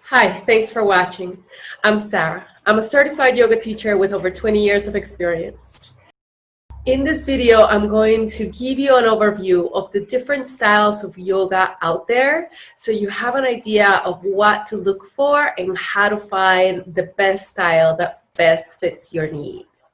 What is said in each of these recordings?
Hi, thanks for watching. I'm Sarah. I'm a certified yoga teacher with over 20 years of experience. In this video, I'm going to give you an overview of the different styles of yoga out there so you have an idea of what to look for and how to find the best style that best fits your needs.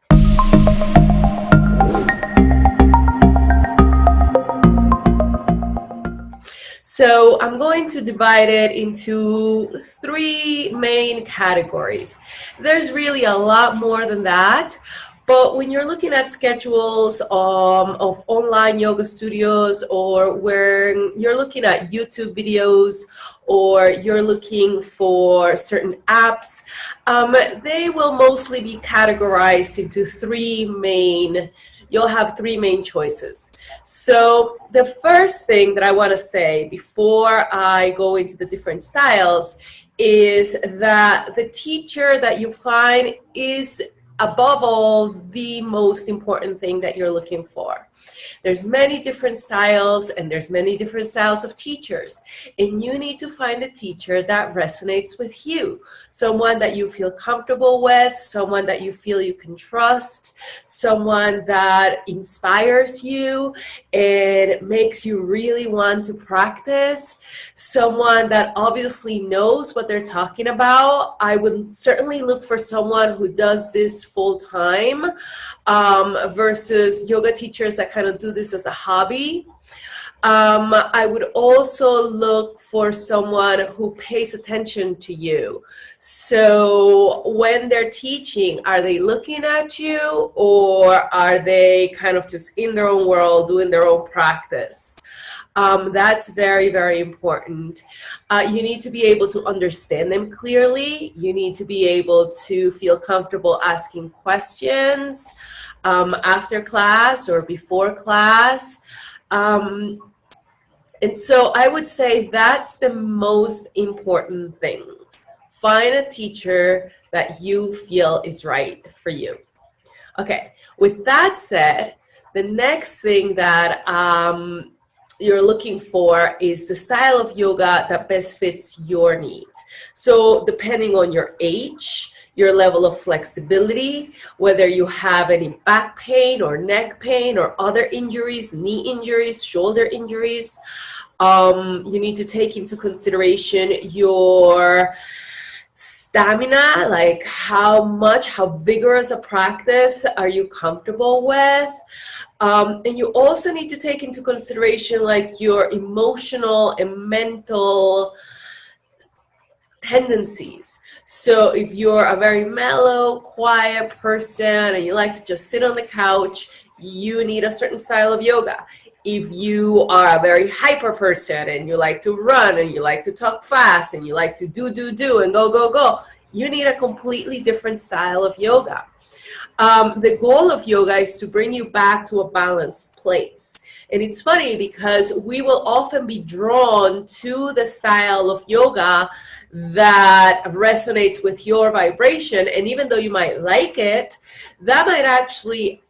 So I'm going to divide it into three main categories. There's really a lot more than that, but when you're looking at schedules of online yoga studios, or when you're looking at YouTube videos, or you're looking for certain apps, they will mostly be categorized into you'll have three main choices. So the first thing that I want to say before I go into the different styles is that the teacher that you find is above all the most important thing that you're looking for. There's many different styles and there's many different styles of teachers, and you need to find a teacher that resonates with you, someone that you feel comfortable with, someone that you feel you can trust, someone that inspires you and makes you really want to practice, someone that obviously knows what they're talking about. I would certainly look for someone who does this full time versus yoga teachers that kind of do this as a hobby. I would also look for someone who pays attention to you. So when they're teaching, are they looking at you, or are they kind of just in their own world doing their own practice? That's very, very important. You need to be able to understand them clearly. You need to be able to feel comfortable asking questions after class or before class. And so I would say that's the most important thing. Find a teacher that you feel is right for you. Okay, with that said, the next thing that you're looking for is the style of yoga that best fits your needs. So depending on your age, your level of flexibility, whether you have any back pain or neck pain or other injuries, knee injuries, shoulder injuries, you need to take into consideration your stamina, like how vigorous a practice are you comfortable with. And you also need to take into consideration like your emotional and mental tendencies. So if you're a very mellow, quiet person and you like to just sit on the couch, you need a certain style of yoga. If you are a very hyper person and you like to run and you like to talk fast and you like to do and go, you need a completely different style of yoga. The goal of yoga is to bring you back to a balanced place. And it's funny because we will often be drawn to the style of yoga that resonates with your vibration. And even though you might like it, that might actually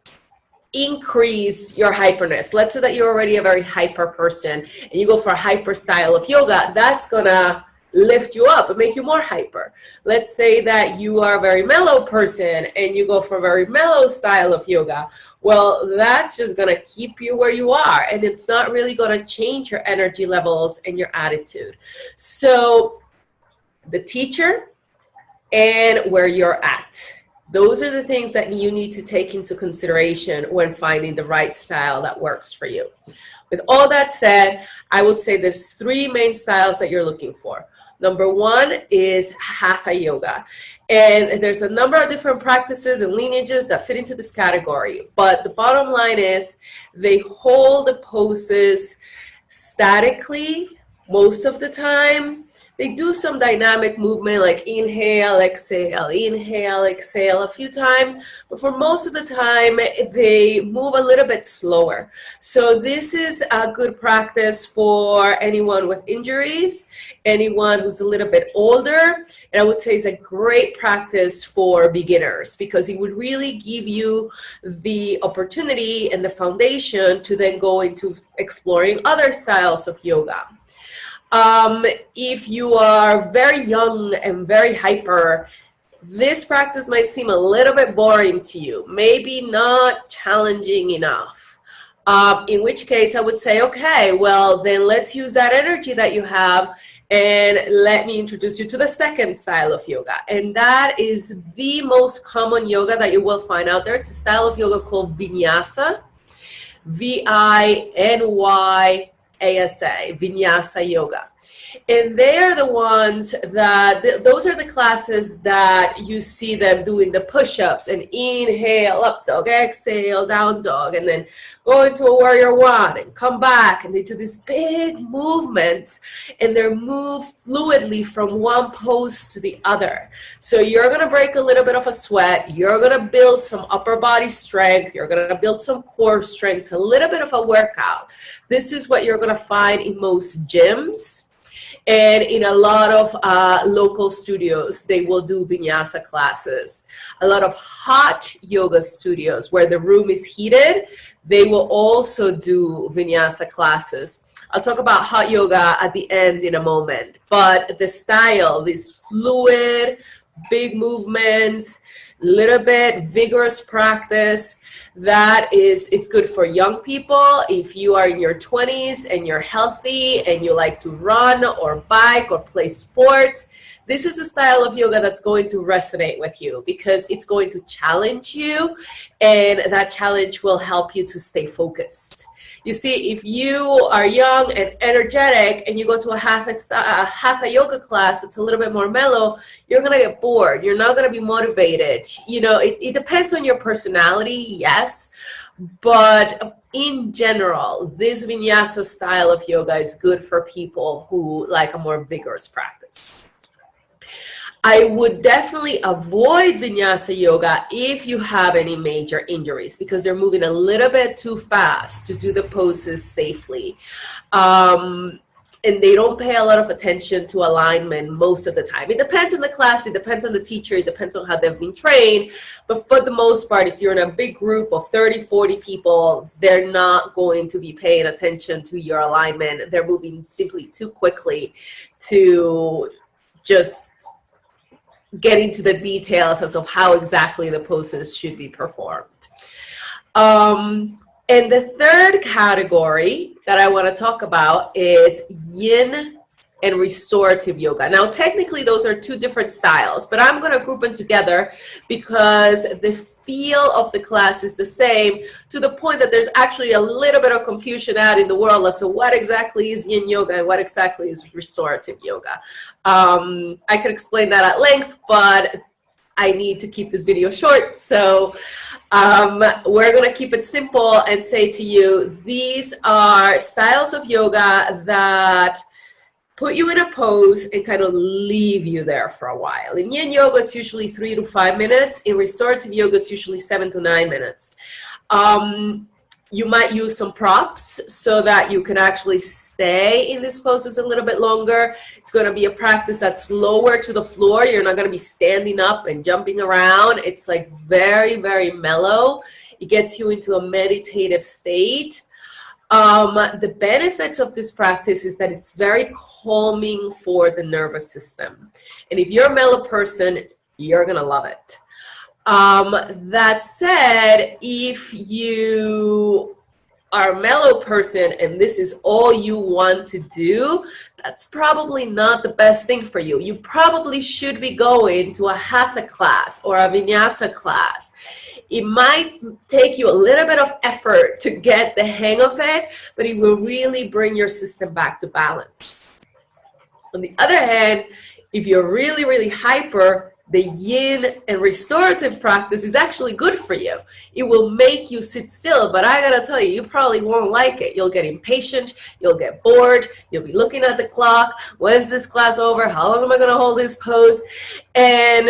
increase your hyperness. Let's say that you're already a very hyper person and you go for a hyper style of yoga, that's gonna lift you up and make you more hyper. Let's say that you are a very mellow person and you go for a very mellow style of yoga. Well, that's just gonna keep you where you are, and it's not really gonna change your energy levels and your attitude. So the teacher and where you're at. Those are the things that you need to take into consideration when finding the right style that works for you. With all that said, I would say there's three main styles that you're looking for. Number one is Hatha yoga. And there's a number of different practices and lineages that fit into this category. But the bottom line is they hold the poses statically most of the time. They do some dynamic movement like inhale, exhale a few times, but for most of the time they move a little bit slower. So this is a good practice for anyone with injuries, anyone who's a little bit older, and I would say it's a great practice for beginners because it would really give you the opportunity and the foundation to then go into exploring other styles of yoga. If you are very young and very hyper, this practice might seem a little bit boring to you, maybe not challenging enough. In which case I would say, okay, well, then let's use that energy that you have and let me introduce you to the second style of yoga. And that is the most common yoga that you will find out there. It's a style of yoga called Vinyasa, Vinyasa, Vinyasa yoga. And they are the ones that, those are the classes that you see them doing the push-ups and inhale, up dog, exhale, down dog, and then go into a warrior one and come back. And they do these big movements and they're moved fluidly from one pose to the other. So you're going to break a little bit of a sweat. You're going to build some upper body strength. You're going to build some core strength, a little bit of a workout. This is what you're going to find in most gyms. And in a lot of local studios, they will do vinyasa classes. A lot of hot yoga studios where the room is heated, they will also do vinyasa classes. I'll talk about hot yoga at the end in a moment. But the style, these fluid, big movements, little bit vigorous practice, it's good for young people. If you are in your 20s and you're healthy and you like to run or bike or play sports, this is a style of yoga that's going to resonate with you because it's going to challenge you, and that challenge will help you to stay focused. You see, if you are young and energetic and you go to a hatha yoga class that's a little bit more mellow, you're going to get bored. You're not going to be motivated. You know, it depends on your personality, yes. But in general, this vinyasa style of yoga is good for people who like a more vigorous practice. I would definitely avoid vinyasa yoga if you have any major injuries because they're moving a little bit too fast to do the poses safely. And they don't pay a lot of attention to alignment most of the time. It depends on the class, it depends on the teacher, it depends on how they've been trained. But for the most part, if you're in a big group of 30, 40 people, they're not going to be paying attention to your alignment. They're moving simply too quickly to just get into the details as of how exactly the poses should be performed. And the third category that I want to talk about is Yin and Restorative yoga. Now, technically, those are two different styles, but I'm going to group them together because the feel of the class is the same, to the point that there's actually a little bit of confusion out in the world as to what exactly is Yin yoga and what exactly is Restorative yoga. I could explain that at length, but I need to keep this video short, so we're going to keep it simple and say to you, these are styles of yoga that put you in a pose and kind of leave you there for a while. In Yin yoga, it's usually 3 to 5 minutes. In Restorative yoga, it's usually 7 to 9 minutes. You might use some props so that you can actually stay in these poses a little bit longer. It's going to be a practice that's lower to the floor. You're not going to be standing up and jumping around. It's like very, very mellow. It gets you into a meditative state. The benefits of this practice is that it's very calming for the nervous system. And if you're a mellow person, you're going to love it. That said, if you are a mellow person and this is all you want to do, that's probably not the best thing for you. You probably should be going to a hatha class or a vinyasa class. It might take you a little bit of effort to get the hang of it, but it will really bring your system back to balance. On the other hand, if you're really, really hyper, the Yin and Restorative practice is actually good for you. It will make you sit still, but I gotta tell you, you probably won't like it. You'll get impatient, you'll get bored, you'll be looking at the clock. When's this class over? How long am I gonna hold this pose? And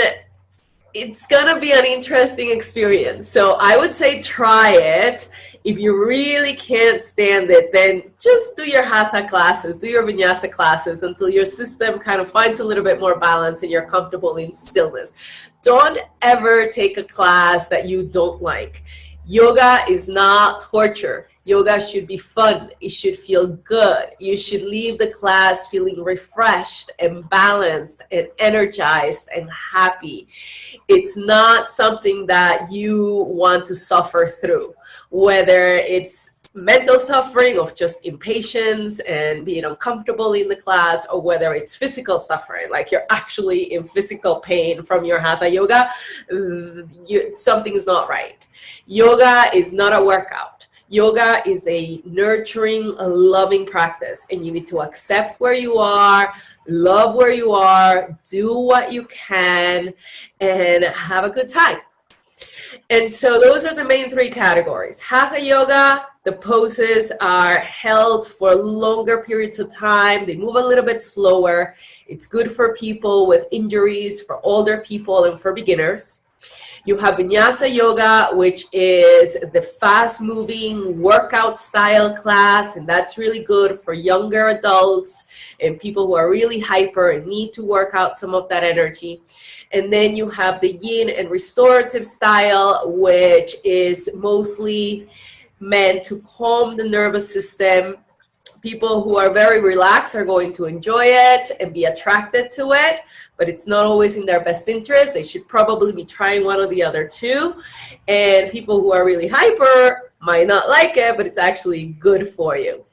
it's gonna be an interesting experience. So I would say try it. If you really can't stand it, then just do your hatha classes, do your vinyasa classes until your system kind of finds a little bit more balance and you're comfortable in stillness. Don't ever take a class that you don't like. Yoga is not torture. Yoga should be fun. It should feel good. You should leave the class feeling refreshed and balanced and energized and happy. It's not something that you want to suffer through, whether it's mental suffering of just impatience and being uncomfortable in the class, or whether it's physical suffering, like you're actually in physical pain from your hatha yoga. Something's not right. Yoga is not a workout. Yoga is a nurturing, a loving practice, and you need to accept where you are, love where you are, do what you can, and have a good time. And so those are the main three categories. Hatha yoga, the poses are held for longer periods of time. They move a little bit slower. It's good for people with injuries, for older people, and for beginners. You have Vinyasa yoga, which is the fast-moving workout style class, and that's really good for younger adults and people who are really hyper and need to work out some of that energy. And then you have the Yin and Restorative style, which is mostly meant to calm the nervous system. People who are very relaxed are going to enjoy it and be attracted to it, but it's not always in their best interest. They should probably be trying one or the other too. And people who are really hyper might not like it, but it's actually good for you.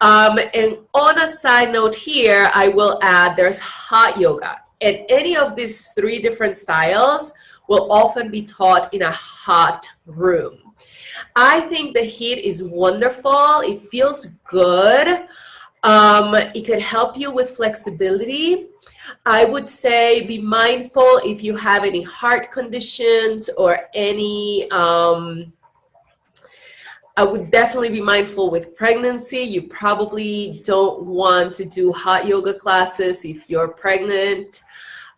And on a side note here, I will add there's hot yoga. And any of these three different styles will often be taught in a hot room. I think the heat is wonderful. It feels good. It could help you with flexibility. I would say be mindful if you have any heart conditions or any, I would definitely be mindful with pregnancy. You probably don't want to do hot yoga classes if you're pregnant.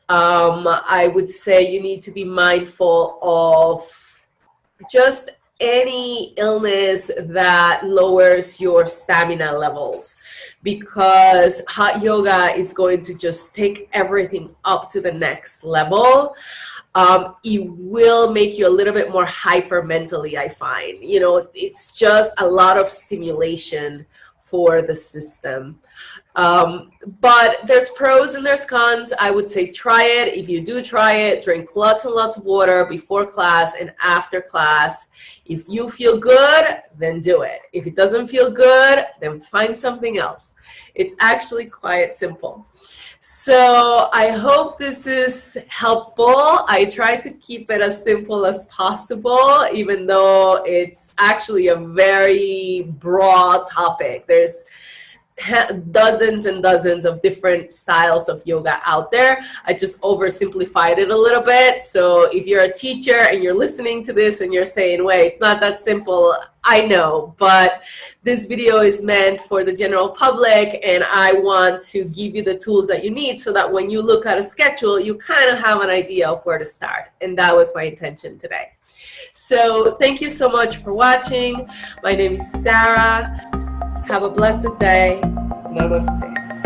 I would say you need to be mindful of just any illness that lowers your stamina levels, because hot yoga is going to just take everything up to the next level. It will make you a little bit more hyper mentally, I find. You know, it's just a lot of stimulation for the system. But there's pros and there's cons. I would say try it. If you do try it, drink lots and lots of water before class and after class. If you feel good, then do it. If it doesn't feel good, then find something else. It's actually quite simple. So I hope this is helpful. I try to keep it as simple as possible, even though it's actually a very broad topic. There's dozens and dozens of different styles of yoga out there. I just oversimplified it a little bit. So if you're a teacher and you're listening to this and you're saying, wait, it's not that simple, I know, but this video is meant for the general public, and I want to give you the tools that you need so that when you look at a schedule, you kind of have an idea of where to start. And that was my intention today. So thank you so much for watching. My name is Sarah. Have a blessed day. Namaste.